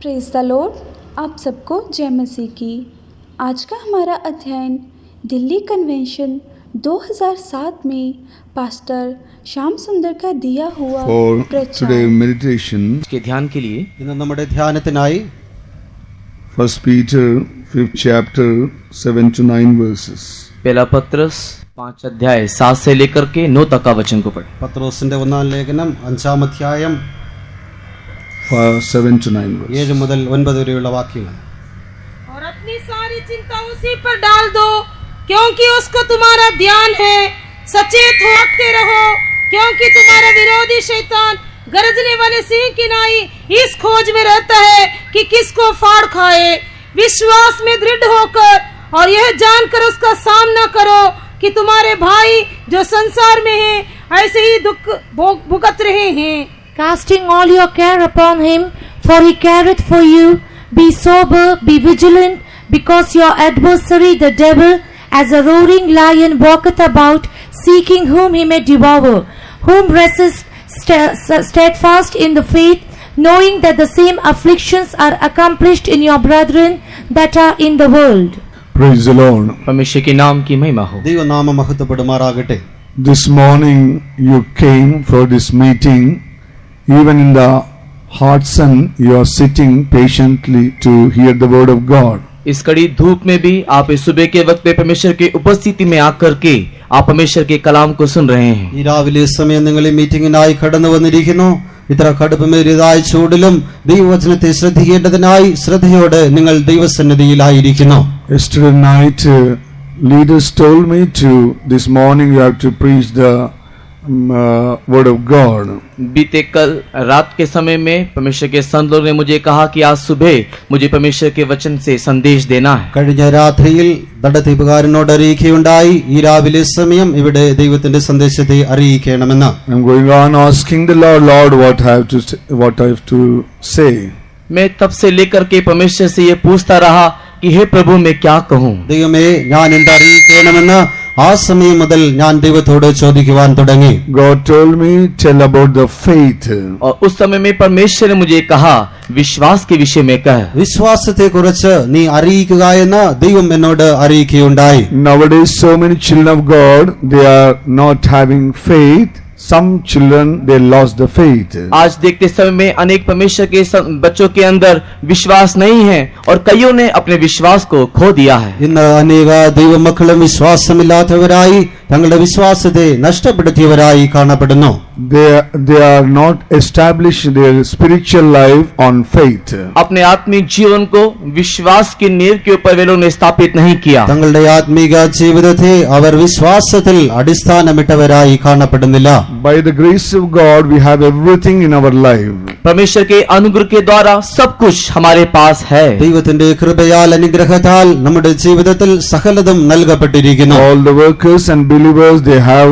Praise the Lord. आप सबको जय मसीह की। आज का हमारा अध्ययन दिल्ली कन्वेंशन 2007 में पास्टर श्याम सुंदर का दिया हुआ प्रचार के ध्यान के लिए ഇന്ന് നമ്മുടെ ധ്യാനത്തിനായി 1 Peter 5th chapter 7 to 9 verses. पहला पत्रस 5 अध्याय 7 से लेकर के 9 तक का वचन को पढ़ें। പത്രോസിന്റെ ഒന്നാം ലേഖനം 5-ാം അധ്യായം 7 to 9 verses. 7 മുതൽ 9 വരെയുള്ള വാക്യങ്ങൾ। और अपनी सारी चिंता उसी पर डाल दो क्योंकि उसको तुम्हारा ध्यान है। सचेत होते रहो क्योंकि तुम्हारा विरोधी शैतान गरजने वाले सिंह की नाई इस खोज में रहता है कि किसको फाड़ खाए। विश्वास में दृढ़ होकर और यह जानकर उसका सामना करो कि तुम्हारे भाई जो संसार में हैं ऐसे ही दुख भुगत रहे हैं। Casting all your care upon him, for he careth for you. Be sober, be vigilant, because your adversary the devil, as a roaring lion, walketh about, seeking whom he may devour. Whom resist steadfast in the faith, knowing that the same afflictions are accomplished in your brethren that are in the world. Praise the Lord. परमेश्वर के नाम की महिमा हो। ദൈവനാമം മഹത്വപ്പെടുമാറാകട്ടെ। This morning you came for this meeting. Even in the hot sun you are sitting patiently to hear the word of God. इस कड़ी धूप में भी आप इस सुबह के वक्त पे परमेश्वर की उपस्थिति में आकर के आप परमेश्वर के कलाम को सुन रहे हैं। ഈ രാവിലെ സമയം നിങ്ങൾ ഈ മീറ്റിംഗിനായി കടന്നു വന്നിരിക്കുന്നു। ഇത്ര കടുപ്പമേറിയതായ ചൂടിലും ദൈവവചനത്തെ ശ്രദ്ധിക്കേണ്ടതിനായി ശ്രദ്ധയോടെ നിങ്ങൾ ദൈവസന്നിധിയിലായിരിക്കുന്നു। Yesterday night leaders told me to this morning you have to preach the word of God. बीते कल रात के समय में परमेश्वर के संत लोग ने मुझे कहा कि आज सुबह मुझे परमेश्वर के वचन से संदेश देना है। കഴിഞ്ഞ രാത്രിയിൽ ദണ്ഡതീപുകാരനോട് അറിയിക്കുകയുണ്ടായി ഈ രാവിലെ സമയം ഇവിടെ ദൈവത്തിന്റെ സന്ദേശത്തെ അറിയിക്കണമെന്ന്। I'm going on asking the Lord what I have to say. मैं तब से लेकर के परमेश्वर से ये पूछता रहा कि हे प्रभु मैं क्या कहूँ। ദൈവമേ ഞാൻ എന്താ അറിയിക്കണമെന്ന് ആ സമയം മുതൽ ഞാൻ ദൈവത്തോട് ചോദിക്കുവാൻ തുടങ്ങി। God told me tell about the faith. और उस समय में परमेश्वर ने मुझे कहा विश्वास के विषय में कह। വിശ്വാസത്തെ കുറിച്ച് നീ അറിയിക്കുക എന്ന് ദൈവം എന്നോട് അറിയിക്കുകയുണ്ടായി। Nowadays so many children of God they are not having faith. Some children they lost the faith. आज देखते समय में अनेक परमेश्वर के बच्चों के अंदर विश्वास नहीं है और कईयों ने अपने विश्वास को खो दिया है। ഇന്ന് അനേക ദൈവമക്കളും വിശ്വാസമില്ലാത്തവരായി തങ്ങളുടെ വിശ്വാസത്തെ നഷ്ടപ്പെടുത്തിയവരായി കാണപ്പെടുന്നു। They are not established their spiritual life on faith. अपने आत्मिक जीवन को विश्वास की नींव के ऊपर वे लोगों ने स्थापित नहीं किया। തങ്ങളുടെ ആത്മീക ജീവിതത്തെ അവർ വിശ്വാസത്തിൽ അടിസ്ഥാനമിട്ടവരായി കാണപ്പെടുന്നില്ല। By the grace of God we have everything in our life. परमेश्वर के अनुग्रह के द्वारा सब कुछ हमारे पास है। ദൈവത്തിന്റെ കൃപയാൽ അനുഗ്രഹത്താൽ നമ്മുടെ ജീവിതത്തിൽ സകലതും നൽകപ്പെട്ടിരിക്കുന്നു। All the workers and believers they have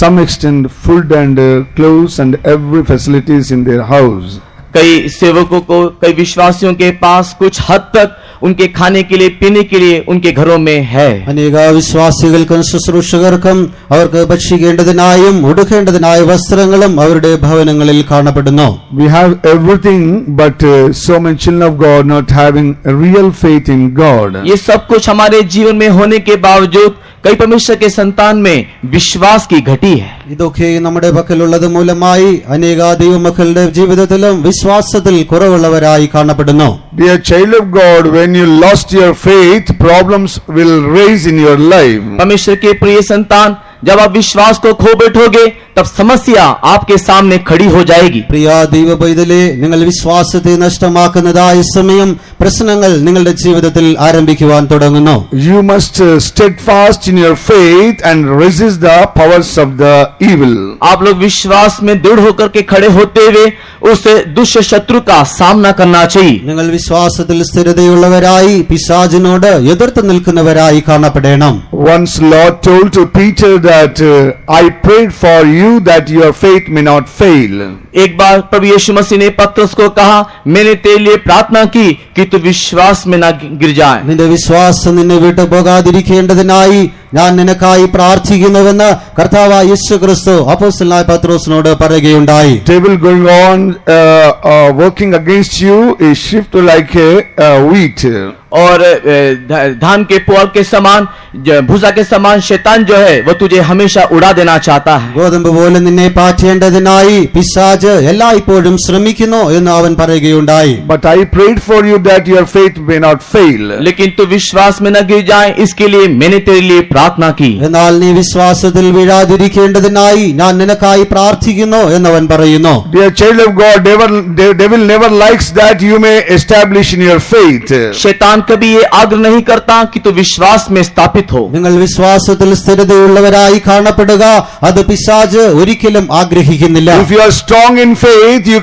some extent food and clothes and every facilities in their house. कई सेवकों को कई विश्वासियों के पास कुछ हद तक उनके खाने के लिए पीने के लिए उनके घरों में है। അനേക വിശ്വാസികൾക്കും ശുശ്രൂഷകർക്കും അവർക്ക് ഭക്ഷിക്കേണ്ടതിനായും ഉടുക്കേണ്ടതിനായ വസ്ത്രങ്ങളും അവരുടെ ഭവനങ്ങളിൽ കാണപ്പെടുന്നു। We have everything but so many children of God not having a real faith in God. ये सब कुछ हमारे जीवन में होने के बावजूद कई परमेश्वर के संतान में विश्वास की घटी है। ഇതൊക്കെ നമ്മുടെ പക്കലുള്ളത് മൂലമായി അനേക ദൈവമക്കളുടെ ജീവിതത്തിലും വിശ്വാസത്തിൽ കുറവുള്ളവരായി കാണപ്പെടുന്നു। Dear child of God, when you lost your faith, problems will raise in your life. परमेश्वर के प्रिय संतान जब आप विश्वास को खो बैठोगे तब समस्या आपके सामने खड़ी हो जाएगी। പ്രിയ ദൈവ പൈതലേ, നിങ്ങൾ വിശ്വാസത്തെ നഷ്ടമാക്കുന്നതായ സമയം പ്രശ്നങ്ങൾ നിങ്ങളുടെ ജീവിതത്തിൽ ആരംഭിക്കുവാൻ തുടങ്ങുന്നു। You must steadfast in your faith and resist the powers of the evil. आप लोग विश्वास में दृढ़ होकर के खड़े होते हुए उस दुष्ट शत्रु का सामना करना चाहिए। നിങ്ങൾ വിശ്വാസത്തിൽ സ്ഥിരതയുള്ളവരായി പിശാചിനോട് എതിർത്ത് നിൽക്കുന്നവരായി കാണപ്പെടണം। Once Lord told to Peter that I prayed for you that your faith may not fail. एक बार प्रभु यीशु मसीह ने पतरस को कहा मैंने तेरे लिए प्रार्थना की कि तू विश्वास में ना गिर जाए। നിന്റെ വിശ്വാസം നിന്നെ വിട്ടു പോകാതിരിക്കേണ്ടതിനായി ഞാൻ നിനക്കായി പ്രാർത്ഥിക്കുന്നുവെന്ന് കർത്താവായ യേശുക്രിസ്തു അപ്പോസ്തലനായ പത്രോസിനോട് പറയുകയുണ്ടായി. Devil going on working against you is shifted like a wheat. और धान के पुआल के समान, भूसा के समान शैतान जो है वो तुझे हमेशा उड़ा देना चाहता है. ഗോതമ്പ് പോലെ നിന്നെ പാറ്റേണ്ടതിനായി പിശാച് എല്ലായ്പ്പോഴും ശ്രമിക്കുന്നു എന്ന് അവൻ പറയുകയുണ്ടായി. But I prayed for you that your faith may not fail. लेकिन तू विश्वास में न गिर जाए, इसके लिए मैंने तेरे लिए प्रार्थना की. എന്നാൽ നീ വിശ്വാസത്തിൽ വീഴാതിരിക്കേണ്ടതിനായി ഞാൻ നിനക്കായി പ്രാർത്ഥിക്കുന്നു എന്നവൻ പറയുന്നു. Dear child of God, devil never likes that you may establish in your faith. शैतान कभी ये आग्रह नहीं करता कि तू विश्वास में स्थापित हो. നിങ്ങൾ വിശ്വാസത്തിൽ സ്ഥിരതയുള്ളവരായി കാണപ്പെടുക അത് പിശാച് ഒരിക്കലും ആഗ്രഹിക്കുന്നില്ല. If you are strong in faith, you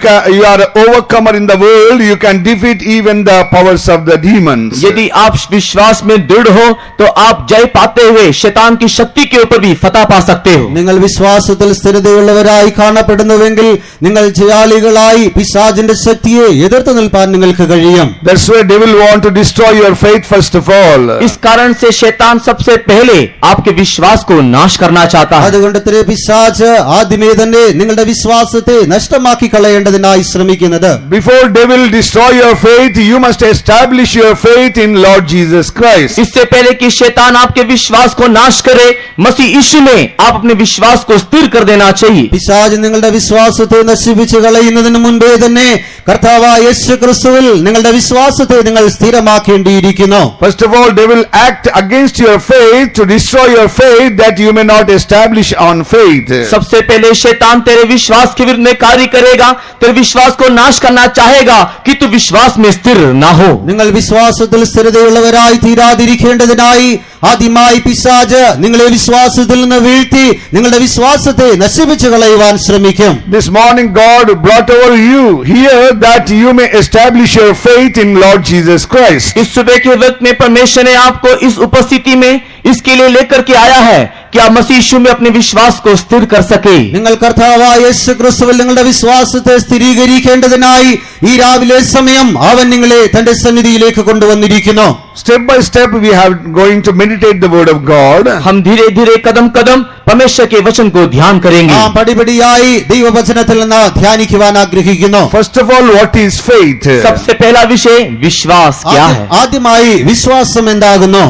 are an overcomer in the world. You can defeat even the powers of the demons. यदि आप विश्वास में दृढ़ हो तो आप जय पाते हुए शैतान की शक्ति के ऊपर भी फतह पा सकते हो. നിങ്ങൾ വിശ്വാസത്തിൽ സ്ഥിരതയുള്ളവരായി കാണപ്പെടുന്നുവെങ്കിൽ നിങ്ങൾ ജയാളികളായി പിശാചിന്റെ ശക്തിയെ എതിർത്ത് നിൽപ്പാൻ നിങ്ങൾക്ക് കഴിയും. That's why devil want to destroy your faith first of all. इस कारण से शैतान सबसे पहले आपके विश्वास को नाश करना चाहता है. അതുകൊണ്ട് പിശാച് ആദ്യമേ തന്നെ നിങ്ങളുടെ വിശ്വാസത്തെ നഷ്ടമാക്കി കളയേണ്ടതിനായി ശ്രമിക്കുന്നത്. Before devil destroy your faith, you must establish your faith in Lord Jesus Christ. इससे पहले कि शैतान आपके विश्वास को नाश करे, मसीह यीशु में आप अपने विश्वास को स्थिर कर देना चाहिए. പിശാച് നിങ്ങളുടെ വിശ്വാസത്തെ നശിപ്പിച്ചു കളയുന്നതിന് മുൻപേ തന്നെ കർത്താവായ യേശുക്രിസ്തുവിൽ നിങ്ങളുടെ വിശ്വാസത്തെ നിങ്ങൾ സ്ഥിരമാക്കേണ്ടിയിരിക്കുന്നു. First of all, devil act against your faith to destroy your faith that you may not establish on faith. सबसे पहले शैतान तेरे विश्वास के विरुद्ध में कार्य करेगा, तेरे विश्वास को नाश करना चाहेगा कि तू विश्वास में स्थिर ना हो. നിങ്ങൾ വിശ്വാസത്തിൽ സ്ഥിരതയുള്ളവരായി തീരാതിരിക്കേണ്ടതിനായി ആദ്യമായി പിശാച് നിങ്ങളെ വിശ്വാസത്തിൽ നിന്ന് വീഴ്ത്തി നിങ്ങളുടെ വിശ്വാസത്തെ നശിപ്പിച്ചു കളയുവാൻ ശ്രമിക്കും. This morning God brought over you here that you may establish your faith in Lord Jesus Christ. इस सुबह के वक्त में परमेश्वर ने आपको इस उपस्थिति में इसके लिए लेकर के आया है कि आप मसीह यीशु में अपने विश्वास को स्थिर कर सके. നിങ്ങൾ കർത്താവായ യേശുക്രിസ്തുവിൽ നിങ്ങളുടെ വിശ്വാസത്തെ സ്ഥിരീകരിക്കേണ്ടതിനായി ഈ രാവിലെ സമയം അവൻ നിങ്ങളെ തന്റെ സന്നിധിയിലേക്ക് കൊണ്ടുവന്നിരിക്കുന്നു. Step by step we have going to meditate the word of God. हम धीरे धीरे कदम कदम परमेश्वर के वचन को ध्यान करेंगे. പടിപടിയായി ദൈവവചനത്തിൽ നിന്ന് ധ്യാനിക്കുവാൻ ആഗ്രഹിക്കുന്നു. First of all, what is faith? सबसे पहला विषय विश्वास क्या है. ആദ്യമായി വിശ്വാസം എന്താകുന്നു?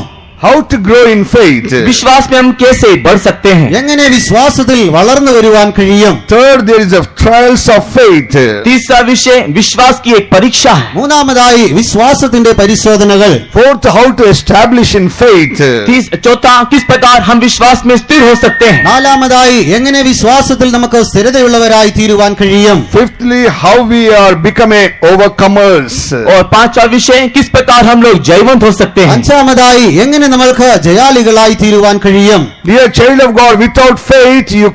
How to grow in faith? विश्वास में हम कैसे बढ़ सकते हैं. എങ്ങനെ വിശ്വാസത്തിൽ വളർന്നു വരുവാൻ കഴിയും? Third, there is a trials of faith. तीसरा विषय विश्वास की एक परीक्षा है. മൂന്നാമതായി വിശ്വാസത്തിന്റെ പരിശോധനകൾ. Fourth, how to establish in faith. चौथा, किस प्रकार हम विश्वास में स्थिर हो सकते हैं. നാലാമതായി എങ്ങനെ വിശ്വാസത്തിൽ നമുക്ക് സ്ഥിരതയുള്ളവരായി തീരുവാൻ കഴിയും? Fifthly, how we are become overcomers. और पांचवा विषय किस प्रकार हम लोग जयवंत हो सकते हैं. അഞ്ചാമതായി എങ്ങനെ നമ്മൾക്ക് ജയാളികളായി തീരുവാൻ കഴിയും? Dear child of God, without faith you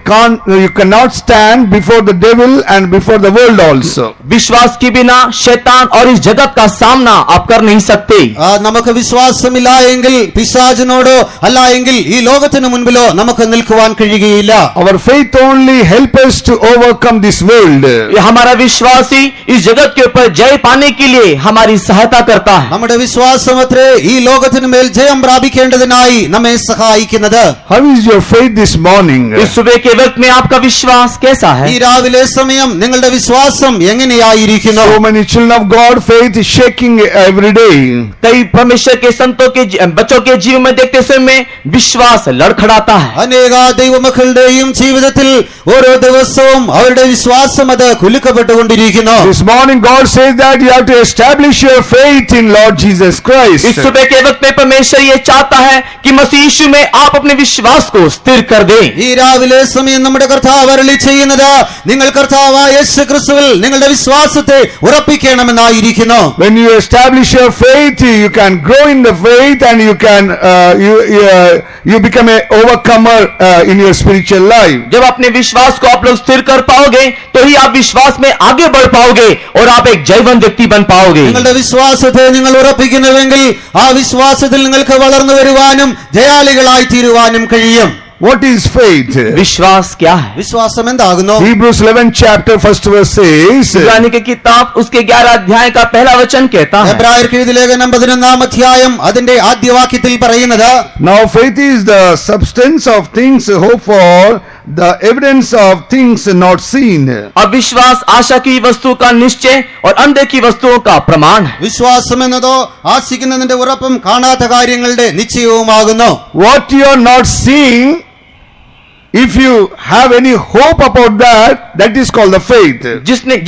cannot stand before the devil and before the world also. विश्वास के बिना शैतान और इस जगत का सामना आप कर नहीं सकते. നമുക്ക് വിശ്വാസമില്ല എങ്കിൽ പിശാചിനോടോ അല്ല എങ്കിൽ ഈ ലോകത്തിന് മുൻപിലോ നമുക്ക് നിൽക്കുവാൻ കഴിയുകയില്ല. Our faith only help us to overcome this world. हमारा विश्वास ही इस जगत के ऊपर जय पाने के लिए हमारी सहायता करता है. നമ്മുടെ വിശ്വാസമത്രേ ഈ ലോകത്തിന് മേൽ ജയം പ്രാപിക്കേണ്ടതിനായി നമ്മെ സഹായിക്കുന്നത്. How is your faith this morning? इस सुबह के वक्त में आपका विश्वास कैसा है. ഈ രാവിലെ സമയം നിങ്ങളുടെ വിശ്വാസം എങ്ങനെയായിരിക്കുന്നു? So many children of God, faith is shaking every day. कई परमेश्वर के संतों के बच्चों के जीवन में देखते समय विश्वास लड़खड़ाता है. അനേക ദൈവമക്കളുടെയും ജീവിതത്തിൽ ഓരോ ദിവസവും അവരുടെ വിശ്വാസം അത് കുലുക്കപ്പെട്ടുകൊണ്ടിരിക്കുന്നു. This morning God says that you have to establish your faith in Lord Jesus Christ. इस सुबह के वक्त में परमेश्वर ये चाहता है कि मसीह यीशु में आप अपने विश्वास को स्थिर कर दें. ഈ രാവിലെ സമയം നമ്മുടെ കർത്താവ് അരുളി ചെയ്യുന്നത് നിങ്ങൾ കർത്താവായ യേശുക്രിസ്തുവിൽ നിങ്ങളുടെ വിശ്വാസത്തെ ഉറപ്പിക്കണമെന്നായിരിക്കുന്നു. When you establish your faith, you can grow in the faith and you can you become a overcomer in your spiritual life. जब अपने विश्वास को आप लोग स्थिर कर पाओगे तो ही आप विश्वास में आगे बढ़ पाओगे और आप एक जयवंत व्यक्ति बन पाओगे. നിങ്ങളുടെ വിശ്വാസത്തെ നിങ്ങൾ ഉറപ്പിക്കുന്നുവെങ്കിൽ ആ വിശ്വാസത്തിൽ നിങ്ങൾക്ക് വളർന്നു വരുവാനും ജയാളികളായി തീരുവാനും കഴിയും. What is faith? विश्वास क्या है? വിശ്വാസം എന്താകുന്നു? Hebrews 11 chapter 1st verse says, इब्रानी की किताब उसके 11 अध्याय का पहला वचन कहता है, എബ്രായർക്ക് എഴുതിയ ലേഖനം 11-ാം അധ്യായം അതിന്റെ ആദ്യ വാക്യത്തിൽ പറയുന്നത്, now faith is the substance of things hoped for, the evidence of things not seen. अब विश्वास आशा की वस्तु का निश्चय और अनदेखी वस्तुओं का प्रमाण है। വിശ്വാസം എന്നതോ ആശിക്കുന്നതിന്റെ ഉറപ്പും കാണാത്ത കാര്യങ്ങളുടെ നിശ്ചയവുമാകുന്നു. What you are not seeing, if you have any hope about that, that is called the faith.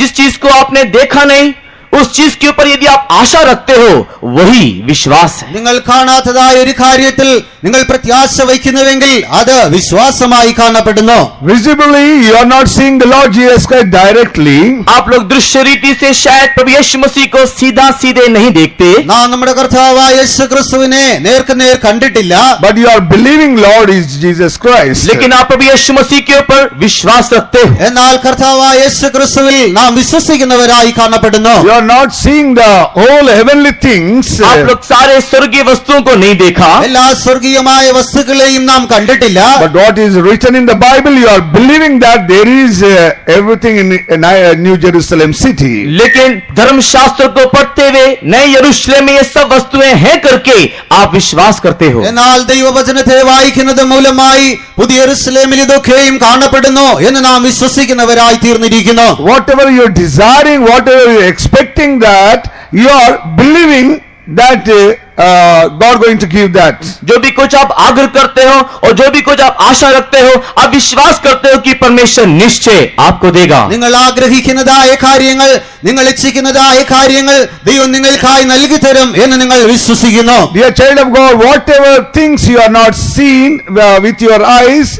जिस चीज को आपने देखा नहीं, उस चीज के ऊपर यदि आप आशा रखते हो, वही विश्वास है। നിങ്ങൾ കാണാത്തതായ ഒരു കാര്യത്തിൽ നിങ്ങൾ പ്രത്യാശ വയ്ക്കുന്നുവെങ്കിൽ അത് വിശ്വാസമായി കാണപ്പെടുന്നു. Visibly, you are not seeing the Lord Jesus Christ directly. आप लोग दृश्य रीति से शायद प्रभु यीशु मसीह को सीधा सीधे नहीं देखते, നാം നമ്മുടെ കർത്താവായ യേശു ക്രിസ്തുവിനെ നേർക്കുനേർ കണ്ടിട്ടില്ല. But you are believing Lord is Jesus Christ. लेकिन आप प्रभु यीशु मसीह के ऊपर विश्वास रखते हो। എന്നാൽ കർത്താവായ യേശു ക്രിസ്തുവിൽ നാം വിശ്വസിക്കുന്നവരായി കാണപ്പെടുന്നു. You are not seeing the whole heavenly things. आप लोग सारे स्वर्गीय वस्तुओं को नहीं देखा, എല്ലാ സ്വർഗീയമായ വസ്തുക്കളെയും നാം കണ്ടിട്ടില്ല. But what is written in the Bible, you are believing that there is everything in New Jerusalem city. लेकिन धर्मशास्त्र को पढ़ते हुए नए यरूशलेम में ये सब वस्तुएं हैं करके आप विश्वास करते हो। എന്നാൽ ദൈവവചനത്തെ വായിക്കുന്നത് മൂലമായി പുതിയ യെരൂശലേമിൽ ഇതൊക്കെയും കാണപ്പെടുന്നു എന്ന് നാം വിശ്വസിക്കുന്നവരായി തീർന്നിരിക്കുന്നു. Whatever you are desiring, whatever you are expecting, that you are believing that God going to give that. जो भी कुछ आप आग्रह करते हो और जो भी कुछ आप आशा रखते हो, आप विश्वास करते हो कि परमेश्वर निश्चय आपको देगा। നിങ്ങൾ ആഗ്രഹിക്കുന്നതായ കാര്യങ്ങൾ, നിങ്ങൾ ഇച്ഛിക്കുന്നതായ കാര്യങ്ങൾ ദൈവം നിങ്ങൾക്കായി നൽകി തരും എന്ന് നിങ്ങൾ വിശ്വസിക്കുന്നു. Dear child of God, whatever things you are not seen with your eyes,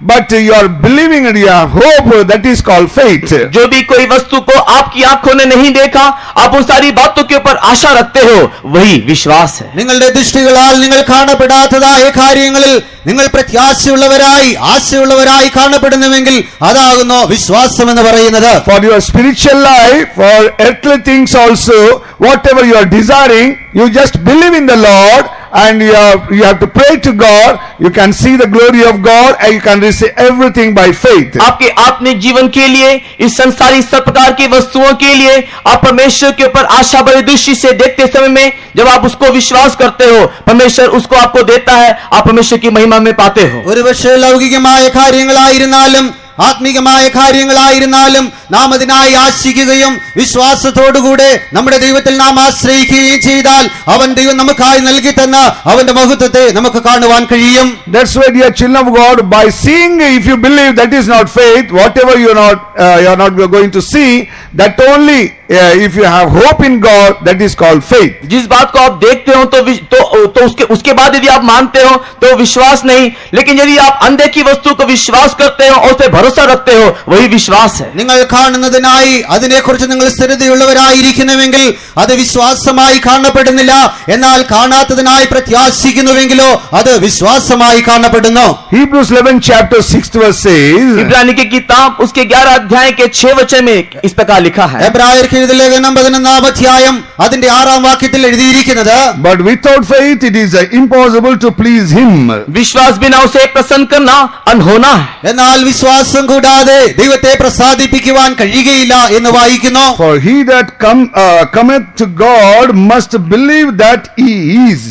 but you are believing and you have hope, that is called faith. जो भी कोई वस्तु को आपकी आंखों ने नहीं देखा, आप उन सारी बातों के ऊपर आशा रखते हो, वही विश्वास है। നിങ്ങളുടെ ദൃഷ്ടികളാൽ നിങ്ങൾ കാണപ്പെടാത്തതായ കാര്യങ്ങളിൽ നിങ്ങൾ പ്രത്യാശയുള്ളവരായി ആശയുള്ളവരായി കാണപ്പെടുന്നുവെങ്കിൽ അതാകുന്നു വിശ്വാസം എന്ന് പറയുന്നത്. For your spiritual life, for earthly things also, whatever you are desiring, you just believe in the Lord and you have to pray to God. You can see the glory of God and you can receive everything by faith. आपके आत्मिक जीवन के लिए, इस संसारी सब प्रकार की वस्तुओं के लिए आप परमेश्वर के ऊपर आशा भरी दृष्टि से देखते समय में जब आप उसको विश्वास करते हो, परमेश्वर उसको आपको देता है, आप परमेश्वर की महिमा में पाते हो। ഒരുപക്ഷെ ലൗകികമായ കാര്യങ്ങളായിരുന്നാലും ആത്മീകമായ കാര്യങ്ങളായിരുന്നാലും നാം അതിനായി ആശിക്കുകയും വിശ്വാസത്തോടുകൂടെ നമ്മുടെ ദൈവത്തിൽ നാം ആശ്രയിക്കുകയും ചെയ്താൽ ദൈവം നമുക്കായി നൽകി തന്ന അവന്റെ മഹത്വത്തെ നമുക്ക് കാണുവാൻ കഴിയും. That's why, dear children of God, by seeing, if you believe, that is not faith. Whatever you are not going to see, that only if you have hope in God, that is called faith. जिस बात को आप देखते हो तो उसके बाद यदि आप मानते हो तो विश्वास नहीं, लेकिन यदि आप अनदेखी वस्तु को विश्वास करते हो और उस पर भरोसा रखते हो, वही विश्वास है। നിങ്ങൾ കാണുന്നതിനായി അതിനെക്കുറിച്ച് നിങ്ങൾ സ്ഥിരതയുള്ളവരായിരിക്കുന്നുവെങ്കിൽ അത് വിശ്വാസമായി കാണപ്പെടുന്നില്ല. എന്നാൽ കാണാത്തതിനായി പ്രത്യാശിക്കുന്നുവെങ്കിലോ അത് വിശ്വാസമായി കാണപ്പെടുന്നു. Hebrews 11 chapter 6 verse says, इब्रानी की किताब उसके 11 अध्याय के 6 वचन में इस प्रकार लिखा है, എബ്രായർക്ക് എഴുതിയ ലേഖനം 11-ാം അധ്യായം അതിന്റെ 6-ാം വാക്യത്തിൽ എഴുതിയിരിക്കുന്നത്, but without faith it is impossible to please him. विश्वास बिना उसे प्रसन्न करना अनहोना है। എന്നാൽ വിശ്വാസം കൂടാതെ ദൈവത്തെ പ്രസാദിപ്പിക്കുവാൻ കഴിയുകയില്ല എന്ന് വായിക്കുന്നു. For he that cometh to God must believe that he is.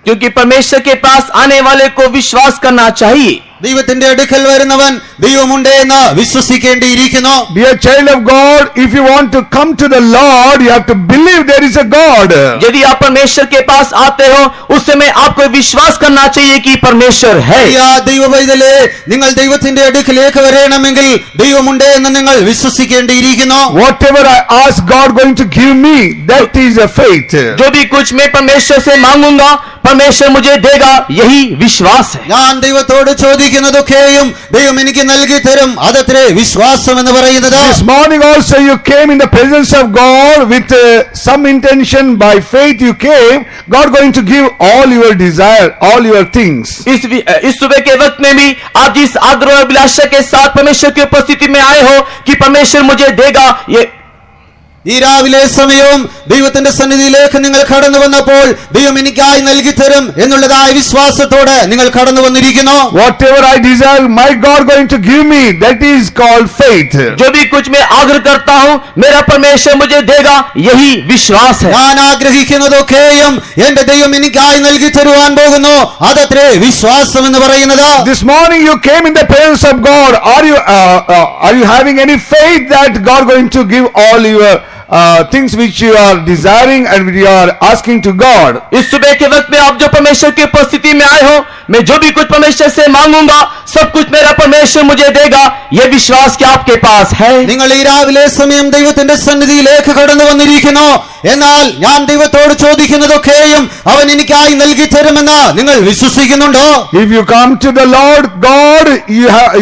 क्योंकि परमेश्वर के पास आने वाले को विश्वास करना चाहिए। ദൈവത്തിന്റെ അടുക്കൽ വരുന്നവൻ ദൈവമുണ്ട് എന്ന് വിശ്വസിക്കേണ്ടിയിരിക്കുന്നു. Dear child of God, if you want to come to the Lord, you have to believe there is a God. यदि आप परमेश्वर के पास आते हो, उस समय आपको विश्वास करना चाहिए कि परमेश्वर है। ദൈവ പൈതലേ, നിങ്ങൾ ദൈവത്തിന്റെ അടുക്കലേക്ക് വരണമെങ്കിൽ ദൈവമുണ്ട് എന്ന് നിങ്ങൾ വിശ്വസിക്കേണ്ടിയിരിക്കുന്നു. Whatever I ask God going to give me, that is a faith. जो भी कुछ मैं परमेश्वर से मांगूंगा, परमेश्वर मुझे देगा, यही विश्वास है। ഞാൻ ദൈവത്തോട് ചോദിക്കുന്നതൊക്കെയും ദൈവം എനിക്ക് നൽകി തരും, അതത്രേ വിശ്വാസം എന്ന് പറയുന്നത്. This morning also you came in the presence of God with some intention. By faith you came. God going to give all your desire, all your things. इस सुबह के वक्त में भी आप जिस आग्रह और अभिलाषा के साथ परमेश्वर की उपस्थिति में आए हो कि परमेश्वर मुझे देगा, ഈ രാവിലെ സമയവും ദൈവത്തിന്റെ സന്നിധിയിലേക്ക് നിങ്ങൾ കടന്നു വന്നപ്പോൾ ദൈവം എനിക്കായി നൽകി തരും എന്നുള്ളതായ വിശ്വാസത്തോടെ നിങ്ങൾ കടന്നു വന്നിരിക്കുന്നു. Whatever I desire, my God going to give me. That is called faith. जो भी कुछ मैं आग्रह करता हूँ मेरा परमेश्वर मुझे देगा, यही विश्वास है. ഞാൻ ആഗ്രഹിക്കുന്നതൊക്കെയും എന്റെ ദൈവം എനിക്കായി നൽകി തരുവാൻ പോകുന്നു. അതത്രേ വിശ്വാസം എന്ന് പറയുന്നത്. This morning you came in the presence of God. Are you having any faith that God going to give all your things which you are desiring and which you are asking to God? इस सुबह के वक्त में आप जो परमेश्वर की उपस्थिति में आए हो, मैं जो भी कुछ परमेश्वर से मांगूंगा सब कुछ मेरा परमेश्वर मुझे देगा, यह विश्वास क्या आपके पास है? നിങ്ങൾ ഈ രാവിലെ സമയം ദൈവത്തിന്റെ സന്നിധിയിലേക്ക് കടന്നു വന്നിരിക്കുന്നു. എന്നാൽ ഞാൻ ദൈവത്തോട് ചോദിക്കുന്നതൊക്കെയും അവൻ എനിക്കായി നൽകി തരുമെന്ന് നിങ്ങൾ വിശ്വസിക്കുന്നുണ്ടോ? If you come to the Lord God,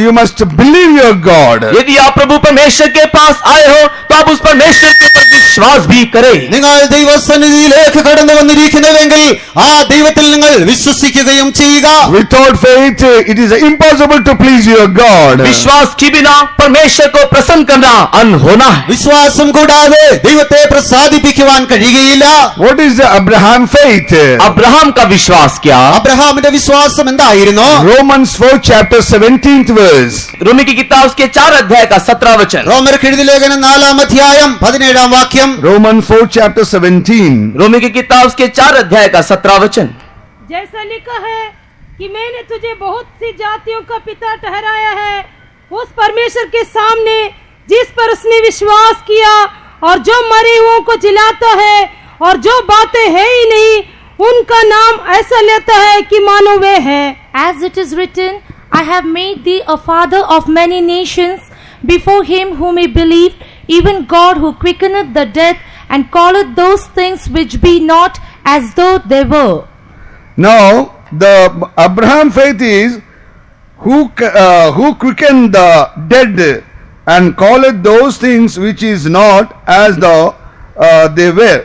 you must believe your God. यदि आप प्रभु परमेश्वर के पास आए हो तो आप उस परमेश्वर के ऊपर विश्वास भी करें. നിങ്ങൾ ദൈവസന്നിധിയിലേക്ക് കടന്നു വന്നിരിക്കുന്നുവെങ്കിൽ ആ ദൈവത്തിൽ നിങ്ങൾ വിശ്വസിക്കുകയും ചെയ്യുക. Without faith, it is impossible to please your God. विश्वास के बिना परमेश्वर को प्रसन्न करना अनहोना है. വിശ്വാസം കൂടാതെ ദൈവത്തെ പ്രസാദിപ്പിക്കുവാൻ കഴിയുകയില്ല. What is the Abraham faith? Abraham का विश्वास क्या? അബ്രഹാമിന്റെ വിശ്വാസം എന്തായിരുന്നു? Romans 4 chapter 17th verse. रोमी की किताब उसके 4 अध्याय का 17 वचन. റോമർക്ക് എഴുതിയ ലേഖനം 4 അധ്യായം 17 വാക്യം. Romans 4 chapter 17. रोमी की किताब उसके 4 अध्याय का 17 वचन. जैसा लिखा है कि मैंने तुझे बहुत सी जातियों का पिता ठहराया है, उस परमेश्वर के सामने जिस पर उसने विश्वास किया और जो मरे हुओं को जिलाता है और जो बातें है ही नहीं उनका नाम ऐसा लेता है कि मानो वे है. As it is written, I have made thee a father of many nations before him whom he believed, even God who quickeneth the dead and calleth those things which be not as though they were. Now, the Abraham faith is who quickened the dead and calleth those things which is not as though they were.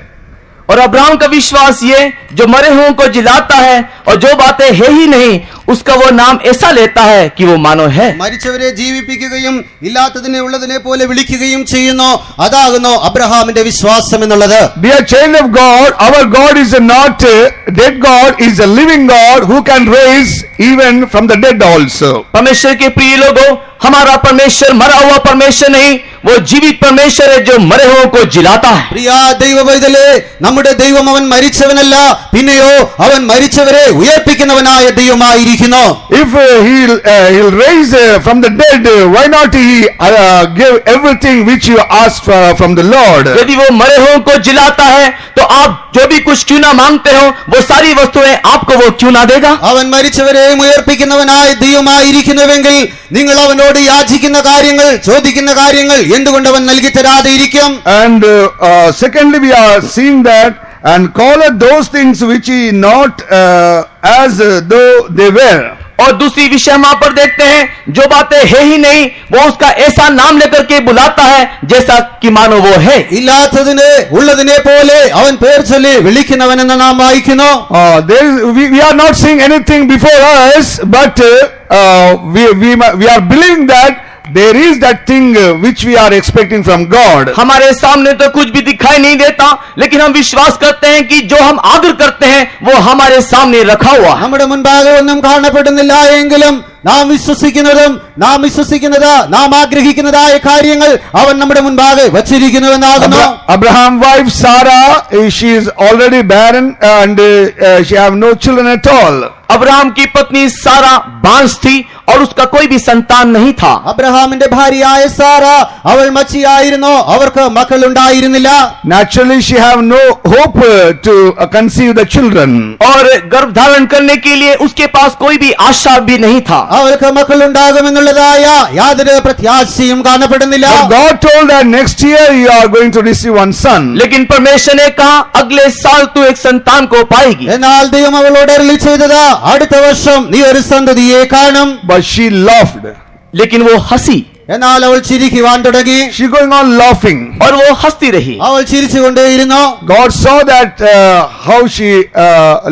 और Abraham का विश्वास ये जो मरे हुओं को जिलाता है और जो बातें है ही नहीं उसका वो नाम ऐसा लेता है कि वो मानो है. മരിച്ചവരെ ജീവിപ്പിക്കുകയും ഇല്ലാത്തതിനെ ഉള്ളതിനെ പോലെ വിളിക്കുകയും ചെയ്യുന്നു. അതാകുന്നു അബ്രഹാമിന്റെ വിശ്വാസം എന്നുള്ളത്. Dear child of God, our God is not a dead God, is a living God who can raise even from the dead also. परमेश्वर के प्रिय लोगों, हमारा परमेश्वर मरा हुआ परमेश्वर नहीं, वो जीवित परमेश्वर है जो मरे हुओं को जिलाता है. പ്രിയ ദൈവ പൈതലേ, നമ്മുടെ ദൈവം അവൻ മരിച്ചവനല്ല, പിന്നെയോ അവൻ മരിച്ചവരെ ഉയർപ്പിക്കുന്നവനായ ദൈവമായിരിക്കുന്നു. If he'll raise from the dead, why not he give everything which you asked from the Lord? यदि वो मरे हुओं को जिलाता है तो आप जो भी कुछ क्यों ना मांगते हो वो सारी वस्तुएं आपको वो क्यों ना देगा? അവൻ മരിച്ചവരെയും ഉയർപ്പിക്കുന്നവനായ ദൈവമായിരിക്കുന്നുവെങ്കിൽ നിങ്ങൾ അവനോട് യാചിക്കുന്ന കാര്യങ്ങൾ, ചോദിക്കുന്ന കാര്യങ്ങൾ എന്തുകൊണ്ട് അവൻ നൽകി തരാതെ ഇരിക്കും? And secondly, we are seeing that and calleth those things which he not as though they were. और दूसरी विषय हम वहां पर देखते हैं जो बातें है ही नहीं वो उसका ऐसा नाम लेकर के बुलाता है जैसा कि मानो वो है. ഇല്ലാത്തതിനെ ഉള്ളതിനെ പോലെ അവൻ പേർ ചൊല്ലി വിളിക്കുന്നവനെന്ന് നാം വായിക്കുന്നു. We are not seeing anything before us, but we are believing that there is that thing which we are expecting from God. हमारे सामने तो कुछ भी दिखाई नहीं देता, लेकिन हम विश्वास करते हैं कि जो हम आग्रह करते हैं वो हमारे सामने रखा हुआ है. നമ്മുടെ മുൻപാകെ ഒന്നും കാണപ്പെടുന്നില്ല എങ്കിലും നാം വിശ്വസിക്കുന്നത് നാം ആഗ്രഹിക്കുന്നതായ കാര്യങ്ങൾ അവൻ നമ്മുടെ മുൻപാകെ വച്ചിരിക്കുന്നുവെന്നാകുന്നു. Abraham wife Sarah, she is already barren and she have no children at all. Abraham की पत्नी सारा बांझ थी और उसका कोई भी संतान नहीं था. അബ്രഹാമിന്റെ ഭാര്യയായ സാറ അവൾ മച്ചിയായിരുന്നു, അവർക്ക് മക്കൾ ഉണ്ടായിരുന്നില്ല. Naturally she have no hope to conceive the children. और गर्भ धारण करने के लिए उसके पास कोई भी आशा भी नहीं था. അവർക്ക് മക്കൾ ഉണ്ടാകുമെന്നുള്ളതായ യാതൊരു പ്രത്യാശയും കാണപ്പെടുന്നില്ല. But God told that next year you are going to receive one son. लेकिन परमेश्वर ने कहा अगले साल तू एक संतान को पाएगी. എന്നാൽ ദൈവം അവളോട് അരുളി ചെയ്തത് അടുത്ത വർഷം നീ ഒരു സന്തതിയെ കാണും. But she laughed. लेकिन वो हंसी. എന്നാൽ അവൾ ചിരിക്കുവാൻ തുടങ്ങി. She going on laughing. और वो हंसती रही. അവൾ ചിരിച്ചുകൊണ്ടേയിരുന്നു. God saw that how she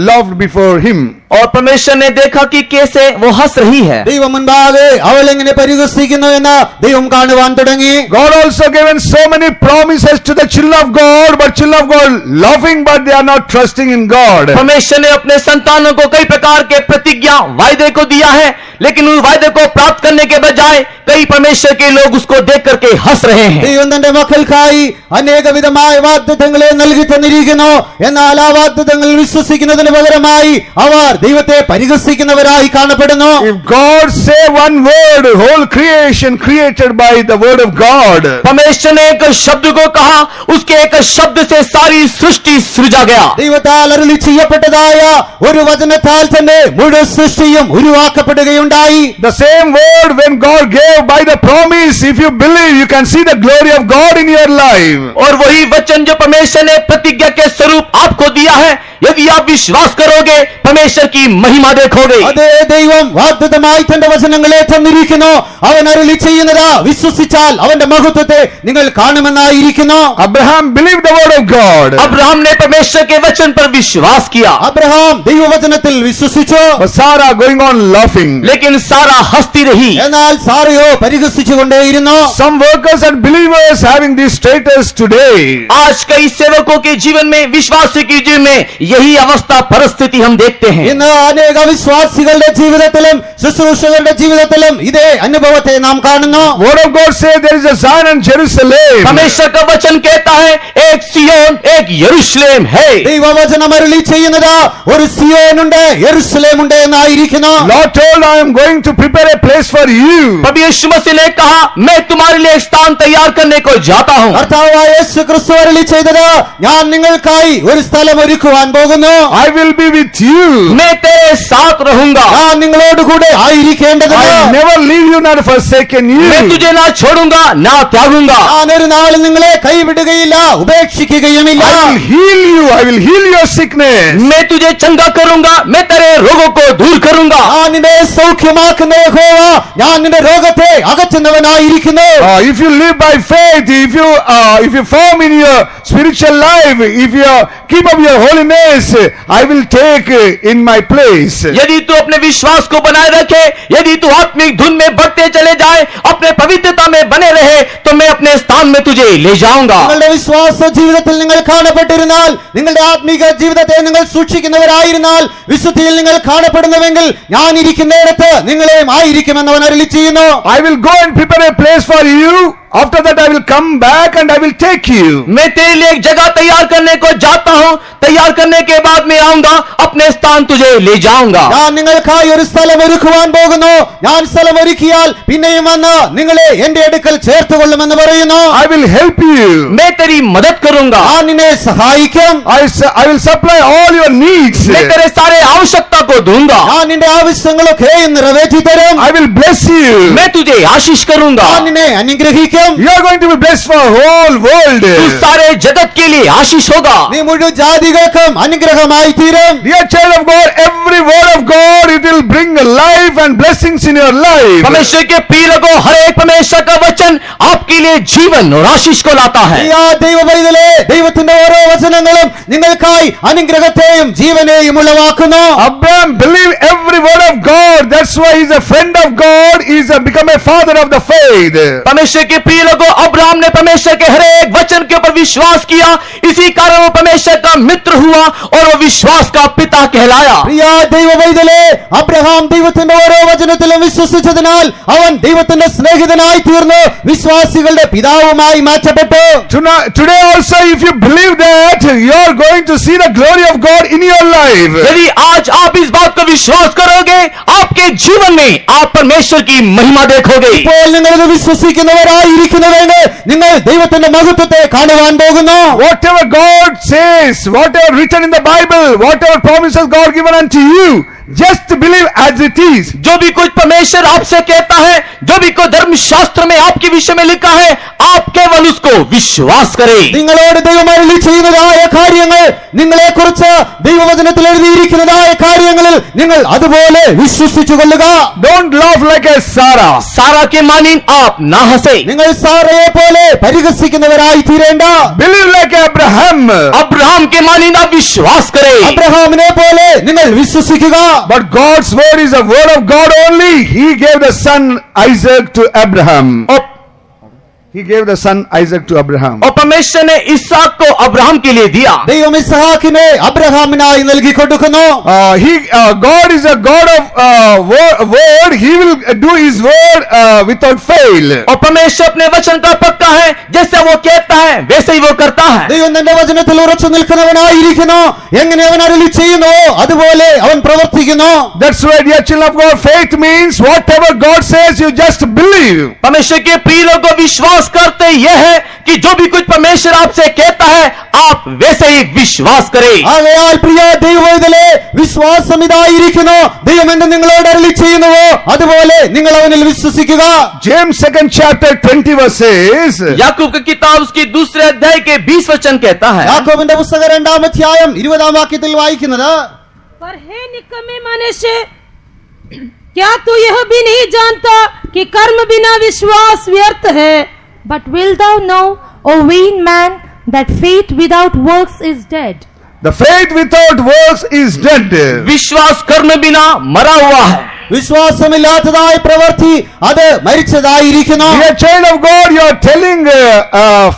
laughed before him. और परमेश्वर ने देखा कि कैसे वो हंस रही है। ദൈവം മുൻപാകെ അവൾ എങ്ങനെ പരിഹസിക്കുന്നു എന്ന് ദൈവം കാണുവാൻ തുടങ്ങി. God also given so many promises to the children of God, but children of God laughing, but they are not trusting in God. परमेश्वर ने अपने संतानों को कई प्रकार के प्रतिज्ञा वायदे को दिया है, लेकिन उस वायदे को प्राप्त करने के बजाय कई परमेश्वर के लोग उसको देख करके हंस रहे हैं। ദൈവം തന്റെ മക്കൾക്കായി അനേകവിധമായ വാഗ്ദത്തങ്ങളെ നൽകി തന്നിരിക്കുന്നു. എന്നാൽ ആ വാഗ്ദത്തങ്ങൾ വിശ്വസിക്കുന്നതിന് പകരമായി അവർ ദൈവത്തെ പരിഹസിക്കുന്നവരായി കാണപ്പെടുന്നു. If God say one word, whole creation created by the word of God. परमेश्वर ने एक शब्द को कहा, उसके एक शब्द से सारी सृष्टि सृजा गया। ദൈവത്താൽ അരുളി ചെയ്യപ്പെട്ടതായ ഒരു വചനത്താൽ തന്നെ മുഴുവൻ സൃഷ്ടിയും ഉരുവാക്കപ്പെടുകയുണ്ടായി. The same word when God gave by the promise, if you believe, you can see the glory of God in your life. और वही वचन जो परमेश्वर ने प्रतिज्ञा के स्वरूप आपको दिया है, यदि आप विश्वास करोगे परमेश्वर की महिमा देखोगे। അതേ ദൈവം വാഗ്ദത്തമായി തന്റെ വചനങ്ങളെ തന്നിരിക്കുന്നു. അവൻ അരുളി ചെയ്യുന്നത് വിശ്വസിച്ചാൽ അവന്റെ മഹത്വത്തെ നിങ്ങൾ കാണുമെന്നായിരിക്കുന്നു. Abraham believed the word of God. Abraham ने परमेश्वर के वचन पर विश्वास किया, അബ്രഹാം ദൈവവചനത്തിൽ വിശ്വസിച്ചു. But Sarah going on laughing. लेकिन सारा हंसती रही। എന്നാൽ സാറയോ പരിഹസിച്ചുകൊണ്ടേയിരുന്നു. Some workers and believers having this status today. आज कई सेवकों के जीवन में, विश्वासी के जीवन में यही अवस्था परिस्थिति हम देखते हैं। ഇന്ന് അനേക വിശ്വാസികളുടെ ജീവിതത്തിലും ശുശ്രൂഷകരുടെ ജീവിതത്തിലും ഇതേ അനുഭവത്തെ നാം കാണുന്നു. Word of God says there is a Zion and Jerusalem. परमेश्वर का वचन कहता है एक सियोन एक यरूशलेम है। ദൈവവചനം അരുളി ചെയ്യുന്നത് ഒരു സിയോനുണ്ട് യെരൂശലേമുണ്ട് എന്നായിരിക്കുന്നു. Lord told, I am going to prepare a place for you. प्रभु यीशु मसीह ने कहा, मैं तुम्हारे लिए एक स्थान तैयार करने को जाता हूँ। കർത്താവായ യേശു ക്രിസ്തു അരുളി ചെയ്തത് ഞാൻ നിങ്ങൾക്കായി ഒരു സ്ഥലം ഒരുക്കുവാൻ പോകുന്നു. I will be with you. मैं तेरे साथ रहूंगा। ഞാൻ നിങ്ങളോട് കൂടെ I ആയിരിക്കേണ്ടതിന് will never leave you nor forsaken मैं you. तुझे ना छोड़ूंगा ना त्यागूंगा। ഞാൻ ഒരു നാളും നിങ്ങളെ കൈവിടുകയില്ല ഉപേക്ഷിക്കുകയുമില്ല. I will heal you. I will heal your sickness. मैं तुझे चंगा करूंगा, मैं तेरे रोगों को दूर करूंगा। ഞാൻ നിന്നെ സൗഖ്യമാക്കുന്ന യഹോവ ഞാൻ നിന്റെ രോഗത്തെ അകറ്റുന്നവനായിരിക്കുന്നു. If you live by faith, if you form in your spiritual life, if you keep up your holiness, I will take in my place. यदि तू अपने विश्वास को बनाए रखे, यदि तू आत्मिक धुन में बढ़ते चले जाए, अपने पवित्रता में बने रहे, तो मैं अपने स्थान में तुझे ले जाऊंगा। നിങ്ങളുടെ വിശ്വാസ ജീവിതത്തിൽ നിങ്ങൾ കാണപ്പെട്ടിരുന്നാൽ, നിങ്ങളുടെ ആത്മീക ജീവിതത്തെ നിങ്ങൾ സൂക്ഷിക്കുന്നവരായിരുന്നാൽ, വിശുദ്ധിയിൽ നിങ്ങൾ കാണപ്പെടുന്നുവെങ്കിൽ ഞാൻ ഇരിക്കുന്നിടത്ത് നിങ്ങളെയും ആയിരിക്കുമെന്ന് അവൻ അരുളി ചെയ്യുന്നു. I will go and prepare a place for you. After that I will come back and I will take you. मैं तेरे लिए एक जगह तैयार करने को जाता हूँ, तैयार करने के बाद मैं आऊंगा, अपने स्थान तुझे ले जाऊंगा। ഞാൻ നിങ്ങൾക്കായി ഒരു സ്ഥലം ഒരുക്കുവാൻ പോകുന്നു. ഞാൻ സ്ഥലം ഒരുക്കിയാൽ പിന്നെയും വന്ന് നിങ്ങളെ എന്റെ അടുക്കൽ ചേർത്തുകൊള്ളുമെന്ന് പറയുന്നു. I will help you. मैं तेरी मदद करूंगा, ഞാൻ നിന്നെ സഹായിക്കും. I will supply all your needs. मैं तेरे सारे आवश्यकता को दूंगा, ഞാൻ നിന്റെ ആവശ്യങ്ങളൊക്കെ നിറവേറ്റി തരും. I will bless you. मैं तुझे आशीष करूंगा। ഞാൻ നിന്നെ അനുഗ്രഹിക്കും. You are going to be blessed for whole world. तू सारे जगत के लिए आशीष होगा। നീ മുഴുവൻ ജാതികൾക്കും അനുഗ്രഹമായി തീരും. Dear child of God, every word of God, it will bring life and blessings in your life. परमेश्वर के प्रिय लोगों, हर एक परमेश्वर का वचन आपके लिए जीवन और आशीष को लाता है। ഈ ദൈവ പൈതലേ, ദൈവത്തിന്റെ ഓരോ വചനങ്ങളും നിങ്ങൾക്കായി അനുഗ്രഹത്തെയും ജീവനെയും ഉളവാക്കുന്നു. Abraham believed every word of God. That's why he's a friend of God. He's become a father of the faith. परमेश्वर के प्रिय लोगों, अब्राहम ने परमेश्वर के हर एक वचन के ऊपर विश्वास किया, इसी कारण वो परमेश्वर का मित्र हुआ और वो विश्वास का पिता कहलाया। പ്രിയ ദൈവ പൈതലേ, അബ്രഹാം ദൈവത്തിന്റെ ഓരോ വചനത്തിലും വിശ്വസിച്ചതിനാൽ അവൻ ദൈവത്തിന്റെ സ്നേഹിതനായി തീർന്നു, വിശ്വാസികളുടെ പിതാവുമായി മാറ്റപ്പെട്ടു. Today also, if you believe that, you are going to see the glory of God in your life. यदि आज आप इस बात को विश्वास करोगे, आपके जीवन में आप परमेश्वर की महिमा देखोगे। ഇപ്പോൾ നിങ്ങളിത് വിശ്വസിക്കുന്നവരായിരിക്കുന്നുവെങ്കിൽ നിങ്ങൾ ദൈവത്തിന്റെ മഹത്വത്തെ കാണുവാൻ പോകുന്നു. Whatever God says, whatever written in the Bible, whatever promises God given unto you, just believe as it is. जो भी कुछ परमेश्वर आपसे कहता है, जो भी कुछ धर्मशास्त्र में आपके विषय में लिखा है, आप केवल उसको विश्वास करें। നിങ്ങളോട് ദൈവം അരുളി ചെയ്യുന്നതായ കാര്യങ്ങൾ, നിങ്ങളെ കുറിച്ച് ദൈവവചനത്തിൽ എഴുതിയിരിക്കുന്നതായ കാര്യങ്ങളിൽ നിങ്ങൾ അതുപോലെ വിശ്വസിച്ചു കൊള്ളുക. Don't laugh like a Sarah. सारा के मानिन आप ना हंसे, നിങ്ങൾ സാറയെ പോലെ പരിഹസിക്കുന്നവരായി തീരേണ്ട. Believe like Abraham. अब्राहम के मानिन आप विश्वास करें। അബ്രഹാമിനെ പോലെ നിങ്ങൾ വിശ്വസിക്കുക. But God's word is the word of God only. He gave the son Isaac to Abraham. He gave the son Isaac to Abraham. और परमेश्वर ने इसहाक को अब्राहम के लिए दिया. ദൈവം ഇസ്ഹാക്കിനെ അബ്രഹാമിനായി നൽകി കൊടുക്കുന്നു. God is a God of word. He will do his word without fail. और परमेश्वर अपने वचन का पक्का है. जैसे वो कहता है वैसे ही वो करता है. ദൈവം തന്റെ വചനത്തിൽ ഉറച്ചു നിൽക്കുന്നവനായിരിക്കുന്നു. എങ്ങനെ അവൻ അരുളി ചെയ്യുന്നുവോ അതുപോലെ അവൻ പ്രവർത്തിക്കുന്നു. That's why, dear children of God, faith means whatever God says, you just believe. परमेश्वर के प्रिय लोगों, विश्वास करते यह है कि जो भी कुछ परमेश्वर आपसे कहता है आप वैसे ही विश्वास करें. ആകയാൽ പ്രിയ ദൈവവേദലേ, വിശ്വാസം ഇതായിരിക്കുന്നു. ദൈവം എന്ത് നിങ്ങളോട് അരുളി ചെയ്യുന്നുവോ അതുപോലെ നിങ്ങൾ അവനിൽ വിശ്വസിക്കുക. James 2nd chapter 20 verse says, याकूब की किताब उसकी दूसरे अध्याय के 20 वचन कहता है. യാക്കോബിന്റെ പുസ്തകം 2-ാം അധ്യായം 20-ാം വാക്യത്തിൽ വായിക്കുന്നത്, पर हे निकम्मे मनुष्य, क्या तू यह भी नहीं जानता कि कर्म बिना विश्वास व्यर्थ है? But wilt thou know, O vain man, that faith without works is dead? the faith without works is dead. विश्वास कर्म बिना मरा हुआ है. വിശ്വാസമില്ലാത്തതായ പ്രവൃത്തി അത് മരിച്ചതായിരിക്കുന്നു. Dear child of God, you are telling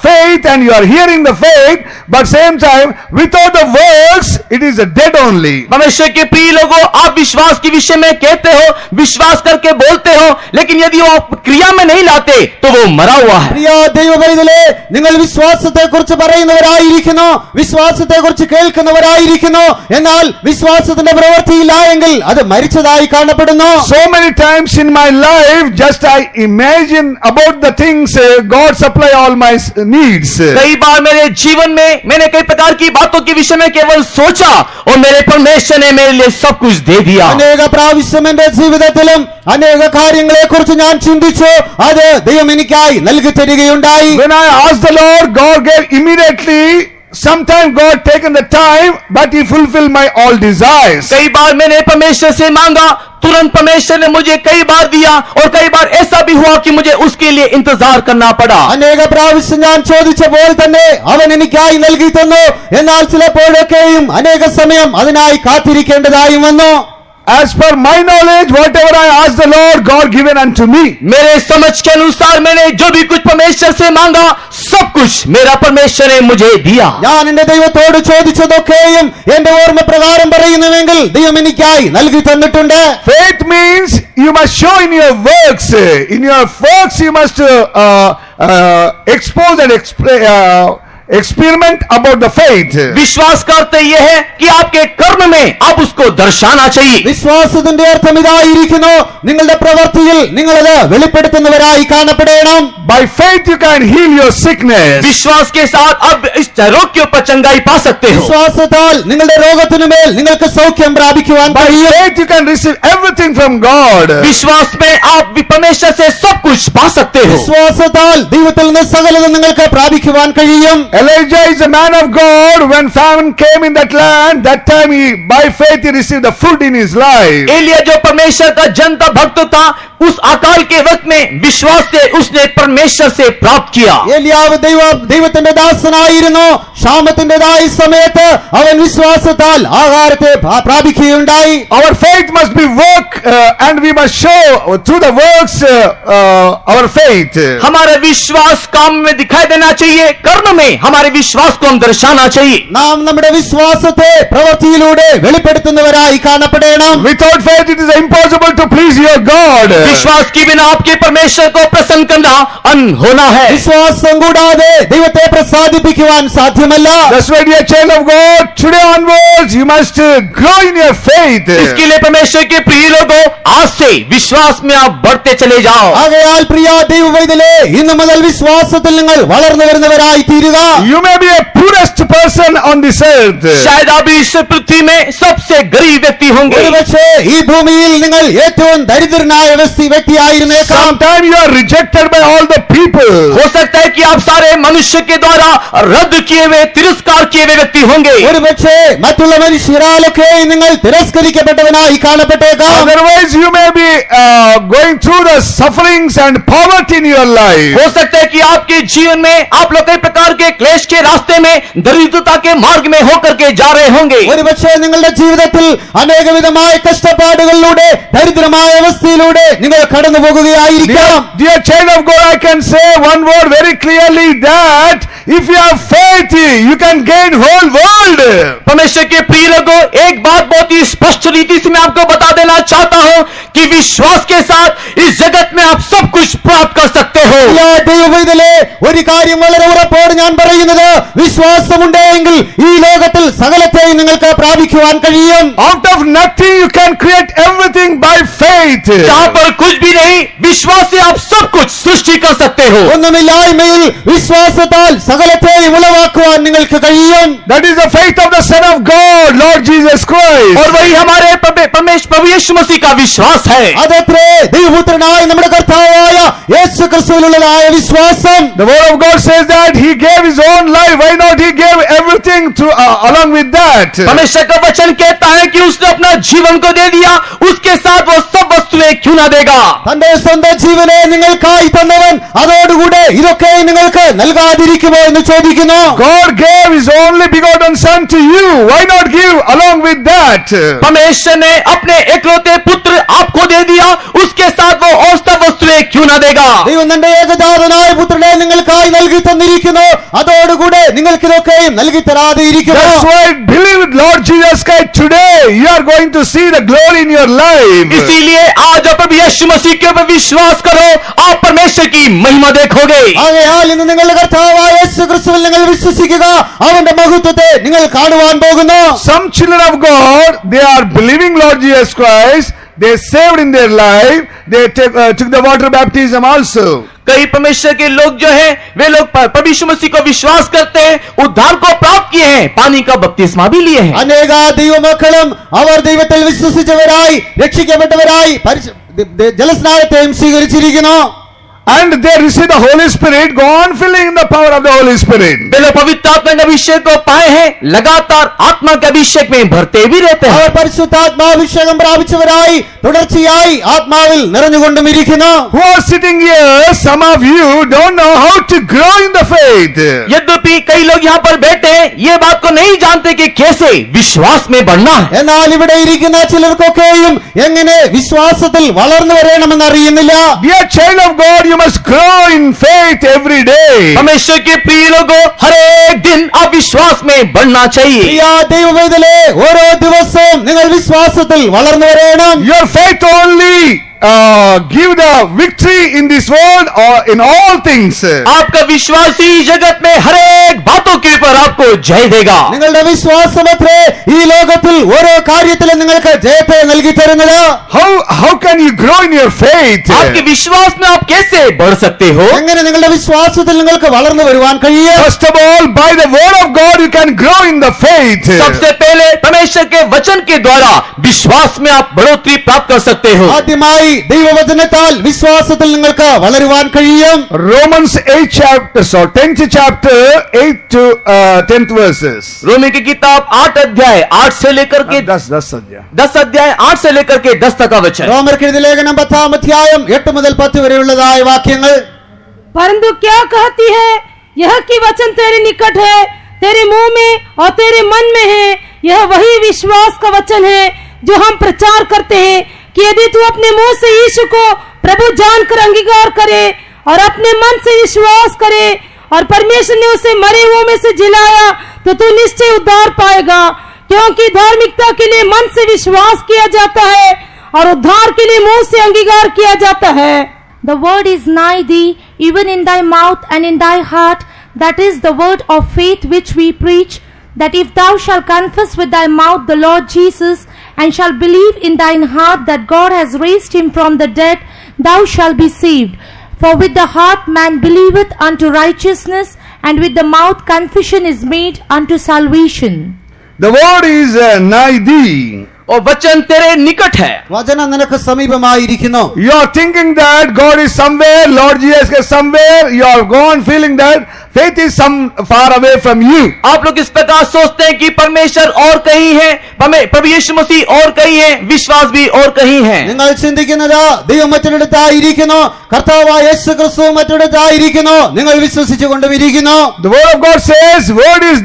faith and you are hearing the faith, but same time without the works it is a dead only. परमेश्वर के प्रिय लोगों, आप विश्वास के विषय में कहते हो, विश्वास करके बोलते हो, लेकिन यदि वो आप क्रिया में नहीं लाते तो वो मरा हुआ है. പ്രിയ ദൈവവേദലേ, നിങ്ങൾ വിശ്വാസത്തെ കുറിച്ച് പറയുന്നവരായിരിക്കുന്നു, വിശ്വാസത്തെ കുറിച്ച് കേൾക്കുന്നവരായിരിക്കുന്നു, എന്നാൽ വിശ്വാസത്തിന്റെ പ്രവൃത്തിയില്ല എങ്കിൽ അത് മരിച്ചതായി കാണപ്പെടുന്നു. So many times in my life, just I imagine about the things God supply all my needs. कई बार मेरे जीवन में मैंने कई प्रकार की बातों के विषय में केवल सोचा और मेरे परमेश्वर ने मेरे लिए सब कुछ दे दिया. അനേക പ്രാവശ്യം എന്റെ ജീവിതത്തിലും അനേക കാര്യങ്ങളെ കുറിച്ച് ഞാൻ ചിന്തിച്ചു, അത് ദൈവം എനിക്കായി നൽകി തരികയുണ്ടായി. When I asked the Lord, God gave immediately. Sometime God taken the time, but He fulfilled my all desires. कई बार मैंने परमेश्वर से मांगा, तुरंत परमेश्वर ने मुझे कई बार दिया, और कई बार ऐसा भी हुआ कि मुझे उसके लिए इंतजार करना पड़ा. അനേക പ്രാവശ്യം ഞാൻ ചോദിച്ചപ്പോൾ തന്നെ അവൻ എനിക്കായി നൽകി തന്നു. എന്നാൽ ചിലപ്പോഴൊക്കെയും അനേക സമയം അതിനായി കാത്തിരിക്കേണ്ടതായും വന്നു. As per my knowledge, whatever I asked the Lord, God given unto me. मेरे समझ के अनुसार मैंने जो भी कुछ परमेश्वर से मांगा, सब कुछ मेरा परमेश्वर ने मुझे दिया. ഞാൻ എന്റെ ദൈവത്തോട് ചോദിച്ചതൊക്കെയും എന്റെ ഓർമ്മ പ്രകാരം പറയുന്നുവെങ്കിൽ ദൈവം എനിക്കായി നൽകി തന്നിട്ടുണ്ട്. Faith means you must show in your works. In your works you must expose and experiment about the faith. विश्वास करते यह है कि आपके कर्म में आप उसको दर्शाना चाहिए. വിശ്വാസത്തിന്റെ അർത്ഥം ഇതായിരിക്കുന്നു, നിങ്ങളുടെ പ്രവൃത്തിയിൽ നിങ്ങളത് വെളിപ്പെടുത്തുന്നവരായി കാണപ്പെടണം. By faith you can heal your sickness. विश्वास के साथ आप इस रोग के ऊपर चंगाई पा सकते हो. വിശ്വാസത്താൽ നിങ്ങളുടെ രോഗത്തിനുമേൽ നിങ്ങൾക്ക് സൗഖ്യം പ്രാപിക്കുവാൻ By കഴിയും. faith you can receive everything from God. विश्वास में आप भी परमेश्वर से सब कुछ पा सकते हो. വിശ്വാസത്താൽ ദൈവത്തിൽ നിന്ന് സകലതും നിങ്ങൾക്ക് പ്രാപിക്കുവാൻ കഴിയും. Elijah is a man of God. When famine came in that land, that time by faith he received the food in his life. Elia जो परमेश्वर का जनता भक्त था, उस अकाल के वक्त में विश्वास से उसने परमेश्वर से प्राप्त किया. ഏലിയാവ് ദൈവത്തിന്റെ ദാസനായിരുന്നു. ക്ഷാമത്തിന്റേതായ സമയത്ത് അവൻ വിശ്വാസത്താൽ ആഹാരത്തെ പ്രാപിക്കുകയുണ്ടായി. Our faith must be work and we must show through the works our faith. हमारा विश्वास काम में दिखाई देना चाहिए, कर्म में हमारे विश्वास को हम दर्शाना चाहिए. നാം നമ്മുടെ വിശ്വാസത്തെ പ്രവൃത്തിയിലൂടെ വെളിപ്പെടുത്തുന്നവരായി കാണപ്പെടണം. Without faith it is impossible to please your God. विश्वास के बिना आपके परमेश्वर को प्रसन्न करना अनहोना है. വിശ്വാസം കൂടാതെ ദൈവത്തെ പ്രസാദിപ്പിക്കുവാൻ സാധ്യമല്ല. That's why, dear child of God, today onwards you must grow in your faith. इसके लिए परमेश्वर के प्रिय लोगों, आज से विश्वास में आप बढ़ते चले जाओ. ആകയാൽ പ്രിയ ദൈവവൈതലേ, ഇന്നു മുതൽ വിശ്വാസത്തിൽ നിങ്ങൾ വളർന്നു വരുന്നവരായി തീരുക. You may be a poorest person on this earth. शायद आप इस पृथ्वी में सबसे गरीब व्यक्ति होंगे. ഒരുപക്ഷേ ഈ ഭൂമിയിൽ നിങ്ങൾ ഏറ്റവും ദരിദ്രനായ വ്യക്തിയായിരുന്നേക്കാം. Sometimes you are rejected by all the people. हो सकता है कि आप सारे मनुष्य के द्वारा रद्द किए हुए, तिरस्कार किए हुए व्यक्ति होंगे. ഒരുപക്ഷേ മറ്റുള്ള മനുഷ്യരാലൊക്കെ നിങ്ങൾ തിരസ്കരിക്കപ്പെട്ടവനായി കാണപ്പെട്ടേക്കാം. Otherwise you may be going through the sufferings and poverty in your life. हो सकता है कि आपके जीवन में आप लोग कई प्रकार के क्लेश के रास्ते में, दरिद्रता के मार्ग में होकर के जा रहे होंगे। ഒരുപക്ഷേ നിങ്ങളുടെ ജീവിതത്തിൽ അനേകവിധമായ കഷ്ടപ്പാടുകളിലൂടെ ദരിദ്രമായ അവസ്ഥയിലൂടെ നിങ്ങൾ കടന്നു പോകുകയായിരിക്കാം. Dear child of God, I can say one word very clearly that if you have faith, you can gain whole world. परमेश्वर के प्रिय लोगों, एक बात बहुत ही स्पष्ट रीति से मैं आपको बता देना चाहता हूं कि विश्वास के साथ इस जगत में आप सब कुछ प्राप्त कर सकते हो। ദൈവവേദലേ ഒരു കാര്യം വളരെ ഉറപ്പോടെ ഞാൻ പറയുന്നത്, വിശ്വാസമുണ്ടെങ്കിൽ ഈ ലോകത്തിൽ സകലത്തെയും നിങ്ങൾക്ക് പ്രാപിക്കുവാൻ കഴിയും. Out of nothing you can create everything by faith. जहां पर कुछ भी नहीं, विश्वास से आप सब कुछ सृष्टि कर सकते हो। ഒന്നുമില്ലായ്മയിൽ വിശ്വാസത്താൽ സകലത്തെയും ഉളവാക്കുവാൻ നിങ്ങൾക്ക് കഴിയും. That is the faith of the Son of God, Lord Jesus Christ. और वही हमारे प्रभु यीशु मसीह का विश्वास है। അതത്രേ ദൈവപുത്രനായ നമ്മുടെ കർത്താവായ യേശു ക്രിസ്തുവിലുള്ളതായ വിശ്വാസം. The word of God says that he gave his own life. Why not he gave everything to along with that? परमेश्वर का वचन कहता है कि उसने अपना जीवन को दे दिया, उसके साथ वो सब वस्तुएं क्यों ना देगा। തന്റെ സ്വന്തം ജീവനെ നിങ്ങൾക്കായി തന്നവൻ അതോടുകൂടെ ഇതൊക്കെ നിങ്ങൾക്ക് നൽകാതിരിക്കുമോ എന്ന് ചോദിക്കുന്നു. God gave his only begotten son to you. Why not give along with that? परमेश्वर ने अपने एकलौते पुत्र आपको दे दिया, उसके साथ वो और सब वस्तुएं क्यों ना देगा। ദൈവം തന്റെ ഏകജാതനായ പുത്രനെ നിങ്ങൾക്കായി നൽകി തന്നിരിക്കുന്നു, അതോടുകൂടെ നിങ്ങൾക്ക് ഇതൊക്കെയും നൽകി തരാതെ ഇരിക്കുമോ. That's why believe Lord Jesus Christ today. You are going to see the glory in your life. इसीलिए आज आप प्रभु यीशु मसीह के ऊपर विश्वास करो, आप परमेश्वर की महिमा देखोगे। ആകയാൽ ഇന്ന് നിങ്ങളുടെ കർത്താവായ യേശു ക്രിസ്തുവിൽ നിങ്ങൾ വിശ്വസിക്കുക, അവന്റെ മഹത്വത്തെ നിങ്ങൾ കാണുവാൻ പോകുന്നു. Some children of God, they are believing Lord Jesus Christ. They saved in their life. They took the water baptism also. कई परमेश्वर के लोग जो हैं, वे लोग प्रभु यीशु मसीह को विश्वास करते हैं, उद्धार को प्राप्त किए हैं, पानी का बपतिस्मा भी लिए हैं। അനേക ദൈവമക്കളും അവർ ദൈവത്തിൽ വിശ്വസിച്ചവരായി രക്ഷിക്കപ്പെട്ടവരായി ജലസ്നാനത്തെയും സ്വീകരിച്ചിരിക്കുന്നു. And they receive the Holy Spirit. Go on filling in the power of the Holy Spirit. वे लोग पवित्र आत्मा के अभिषेक को पाए हैं, लगातार आत्मा के अभिषेक में भरते भी रहते हैं। അവർ പരിശുദ്ധാത്മാഭിഷേകം പ്രാപിച്ചവരായി തുടർച്ചയായി ആത്മാവിൽ നിറഞ്ഞുകൊണ്ടും ഇരിക്കുന്നു. Who are sitting here, some of you don't know how to grow in the faith. यद्यपि कई लोग यहाँ पर बैठे हैं, ये बात को नहीं जानते कि कैसे विश्वास में बढ़ना है। എന്നാൽ ഇവിടെ ഇരിക്കുന്ന ചിലർക്കൊക്കെയും എങ്ങനെ വിശ്വാസത്തിൽ വളർന്നു വരണമെന്ന് അറിയുന്നില്ല. Dear child of God, you must grow in faith every day. परमेश्वर के प्रिय लोगों, हर एक दिन आप विश्वास में बढ़ना चाहिए। പ്രിയ ദൈവവേദലേ, ഓരോ ദിവസവും നിങ്ങൾ വിശ്വാസത്തിൽ വളർന്നു വരണം. Your faith only give the victory in this world or in all things. आपका विश्वास ही जगत में हर एक बातों के ऊपर आपको जय देगा। നിങ്ങളുടെ വിശ്വാസമത്രേ ഈ ലോകത്തിൽ ഓരോ കാര്യത്തിലും നിങ്ങൾക്ക് ജയത്തെ നൽകി തരുന്നത്. How can you grow in your faith? आपके विश्वास में आप कैसे बढ़ सकते हो? എങ്ങനെ നിങ്ങളുടെ വിശ്വാസത്തിൽ നിങ്ങൾക്ക് വളർന്നു വരുവാൻ കഴിയും? First of all, by the word of God you can grow in the faith. सबसे पहले परमेश्वर के वचन के द्वारा विश्वास में आप बढ़ोतरी प्राप्त कर सकते हो। ആദ്യമായി ദൈവവചനത്താൽ വിശ്വാസത്തിൽ നിങ്ങൾക്ക് വളരുവാൻ കഴിയും. Romans 10th chapter 8 to 10th verses. रोमी की किताब 8 अध्याय 8 से लेकर के 10 अध्याय 8 से लेकर के 10 तक का वचन। റോമർക്കെഴുതിയ ലേഖനം 10-ാം അധ്യായം 8 മുതൽ 10 വരെയുള്ളതായ വാക്യങ്ങൾ. परंतु क्या कहती है यह कि वचन तेरे निकट है, तेरे मुंह में और तेरे मन में है। यह वही विश्वास का वचन है जो हम प्रचार करते हैं कि यदि तू अपने मुंह से यीशु को प्रभु जानकर अंगीकार करे और अपने मन से विश्वास करे और परमेश्वर ने उसे मरे हुओं में से जिलाया तो तू निश्चय उद्धार पाएगा। क्योंकि धार्मिकता के लिए मन से विश्वास किया जाता है और उद्धार के लिए मुंह से अंगीकार किया जाता है। The word is nigh thee, even in thy mouth and in thy heart, that is the word of faith which we preach, that if thou shalt confess with thy mouth the Lord Jesus, and shalt believe in thine heart that God has raised him from the dead, thou shalt be saved. For with the heart man believeth unto righteousness, and with the mouth confession is made unto salvation. The word is nigh thee. और वचन तेरे निकट है। വചനം നിനക്ക് സമീപമായിരിക്കുന്നു. You are thinking that God is somewhere, Lord Jesus is somewhere. You are gone feeling that faith is some far away from you. आप लोग इस प्रकार सोचते हैं कि परमेश्वर और कहीं है, प्रभु यीशु मसीह और कहीं है, विश्वास भी और कहीं है। നിങ്ങൾ ചിന്തിക്കുന്നത് ദൈവം മറ്റൊരിടത്തായിരിക്കുന്നു, കർത്താവായ യേശു ക്രിസ്തു മറ്റൊരിടത്തായിരിക്കുന്നു, നിങ്ങൾ വിശ്വസിച്ചുകൊണ്ടിരിക്കുന്നു. The word of God says, word is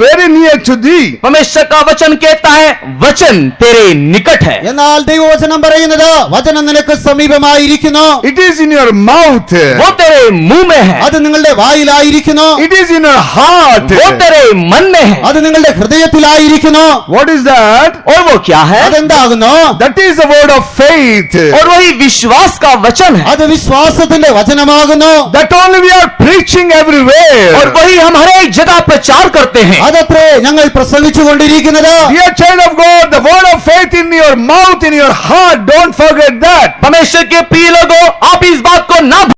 very near to thee. परमेश्वर का वचन कहता है वचन तेरे निकट है। എന്നാൽ ദൈവവചനം പറയുന്നത് വചനം നിനക്ക് സമീപമായിരിക്കുന്നു. It is in your mouth. वो तेरे मुंह में है, അത് നിങ്ങളുടെ വായിലായിരിക്കുന്നു. It is in your heart. वो तेरे मन में है। അത് നിങ്ങളുടെ ഹൃദയത്തിലായിരിക്കുന്നു. What is that? और वो क्या है? അതെന്താകുന്നു? That is the word of faith. और वही विश्वास का वचन है। അത് വിശ്വാസത്തിന്റെ വചനമാകുന്നു. That only we are preaching everywhere. और वही हम हर एक जगह प्रचार करते हैं। അതത്രേ ഞങ്ങൾ പ്രസംഗിച്ചു കൊണ്ടിരിക്കുന്നത്. Dear child of God, the word of faith in your mouth, in your heart, don't forget that. परमेश्वर के प्रिय लोगों, आप इस बात को ना